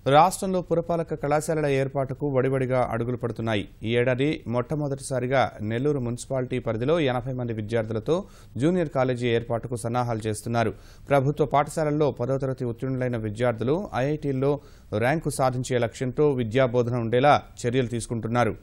రాష్ట్రంలో పురపాలక కళాశాలల ఏర్పాటుకు వడివడిగా అడుగులు పడుతున్నాయి. ఈ ఏడాది మొట్టమొదటిసారిగా నెల్లూరు మున్సిపాలిటీ పరిధిలో 80 మంది విద్యార్థులతో జూనియర్ కాలేజీ ఏర్పాటుకు సన్నాహాలు చేస్తున్నారు. ప్రభుత్వ పాఠశాలల్లో 10వ తరగతి ఉత్తీర్ణులైన విద్యార్థులు ఐఐటీల్లో ర్యాంకు సాధించే లక్ష్యంతో విద్యాబోధన ఉండేలా చర్యలు తీసుకుంటున్నారు.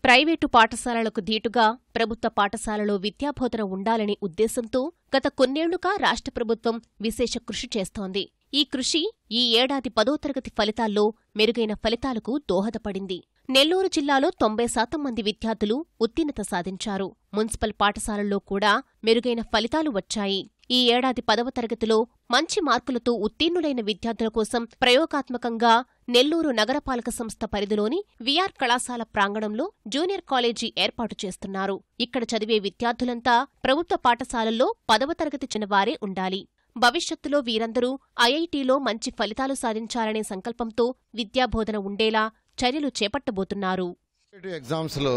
ప్రైవేటు పాఠశాలలకు ధీటుగా ప్రభుత్వ పాఠశాలలో విద్యాబోధన ఉండాలనే ఉద్దేశంతో గత కొన్నేళ్లుగా రాష్ట్ర ప్రభుత్వం విశేష కృషి చేస్తోంది. ఈ కృషి ఈ ఏడాది 10వ తరగతి ఫలితాల్లో మెరుగైన ఫలితాలకు దోహదపడింది. నెల్లూరు జిల్లాలో 90% మంది విద్యార్థులు ఉత్తీర్ణత సాధించారు. మున్సిపల్ పాఠశాలల్లో కూడా మెరుగైన ఫలితాలు వచ్చాయి. ఈ ఏడాది 10వ తరగతిలో మంచి మార్కులతో ఉత్తీర్ణులైన విద్యార్థుల కోసం ప్రయోగాత్మకంగా నెల్లూరు నగరపాలక సంస్థ పరిధిలోని విఆర్ కళాశాల ప్రాంగణంలో జూనియర్ కాలేజీ ఏర్పాటు చేస్తున్నారు. ఇక్కడ చదివే విద్యార్థులంతా ప్రభుత్వ పాఠశాలల్లో 10వ తరగతి చిన్నవారే ఉండాలి. భవిష్యత్తులో వీరందరూ ఐఐటీలో మంచి ఫలితాలు సాధించాలనే సంకల్పంతో విద్యాబోధన ఉండేలా చర్యలు చేపట్టబోతున్నారు. ఎగ్జామ్స్లో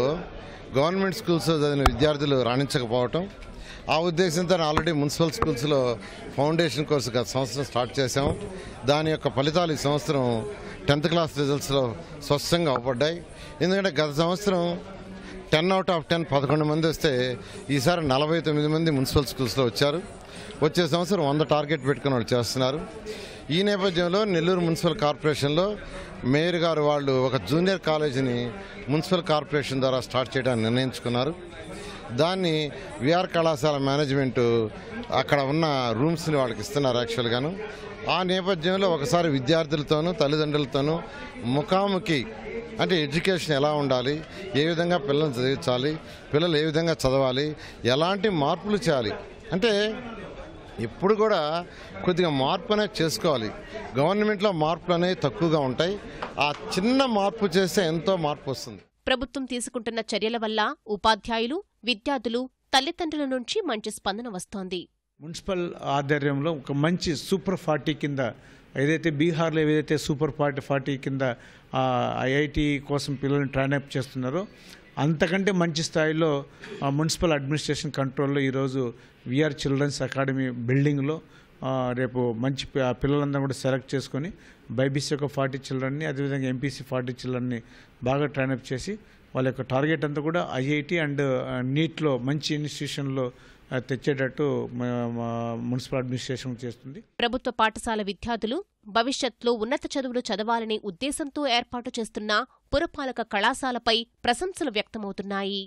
గవర్నమెంట్ స్కూల్స్ చదివిన విద్యార్థులు రాణించకపోవటం, ఆ ఉద్దేశంతో ఆల్రెడీ మున్సిపల్ స్కూల్స్లో ఫౌండేషన్ కోర్సు గత సంవత్సరం స్టార్ట్ చేశాం. దాని యొక్క ఫలితాలు ఈ సంవత్సరం 10th క్లాస్ రిజల్ట్స్లో స్పష్టంగా అవపడ్డాయి. ఎందుకంటే గత సంవత్సరం 10 out of 10 11 మంది వస్తే ఈసారి 49 మంది మున్సిపల్ స్కూల్స్లో వచ్చారు. వచ్చే సంవత్సరం 100 టార్గెట్ పెట్టుకుని వాళ్ళు చేస్తున్నారు. ఈ నేపథ్యంలో నెల్లూరు మున్సిపల్ కార్పొరేషన్లో మేయర్ గారు వాళ్ళు ఒక జూనియర్ కాలేజీని మున్సిపల్ కార్పొరేషన్ ద్వారా స్టార్ట్ చేయడానికి నిర్ణయించుకున్నారు. దాన్ని విఆర్ కళాశాల మేనేజ్మెంటు అక్కడ ఉన్న రూమ్స్ని వాళ్ళకి ఇస్తున్నారు యాక్చువల్గాను. ఆ నేపథ్యంలో ఒకసారి విద్యార్థులతోనూ తల్లిదండ్రులతోనూ ముఖాముఖి అంటే ఎడ్యుకేషన్ ఎలా ఉండాలి, ఏ విధంగా పిల్లల్ని చదివించాలి, పిల్లలు ఏ విధంగా చదవాలి, ఎలాంటి మార్పులు చేయాలి అంటే ఇప్పుడు కూడా కొద్దిగా మార్పు అనేది చేసుకోవాలి. గవర్నమెంట్లో మార్పులు అనేవి తక్కువగా ఉంటాయి. ఆ చిన్న మార్పు చేస్తే ఎంతో మార్పు వస్తుంది. ప్రభుత్వం తీసుకుంటున్న చర్యల వల్ల ఉపాధ్యాయులు, విద్యార్థులు, తల్లిదండ్రుల నుంచి మంచి స్పందన వస్తోంది. మున్సిపల్ ఆధ్వర్యంలో ఒక మంచి సూపర్ 40 కింద ఏదైతే బీహార్లో ఏదైతే సూపర్ 40 కింద ఐఐటి కోసం పిల్లల్ని ట్రైనప్ చేస్తున్నారో అంతకంటే మంచి స్థాయిలో మున్సిపల్ అడ్మినిస్ట్రేషన్ కంట్రోల్లో ఈరోజు విఆర్ చిల్డ్రన్స్ అకాడమీ బిల్డింగ్లో రేపు మంచి పిల్లలందరూ కూడా సెలెక్ట్ చేసుకొని బైబీసీ యొక్క 40 చిల్డ్రన్ని అదేవిధంగా ఎంపీసీ 40 చిల్డ్రన్ని బాగా ట్రైనప్ చేసి వాళ్ళ యొక్క టార్గెట్ అంతా కూడా ఐఐటి అండ్ నీట్లో మంచి ఇన్స్టిట్యూషన్లో తెచ్చేటట్టు మున్సిపల్ అడ్మినిస్ట్రేషన్ చేస్తుంది. ప్రభుత్వ పాఠశాల విద్యార్థులు భవిష్యత్తులో ఉన్నత చదువులు చదవాలనే ఉద్దేశంతో ఏర్పాటు చేస్తున్న పురపాలక కళాశాలపై ప్రశంసలు వ్యక్తమవుతున్నాయి.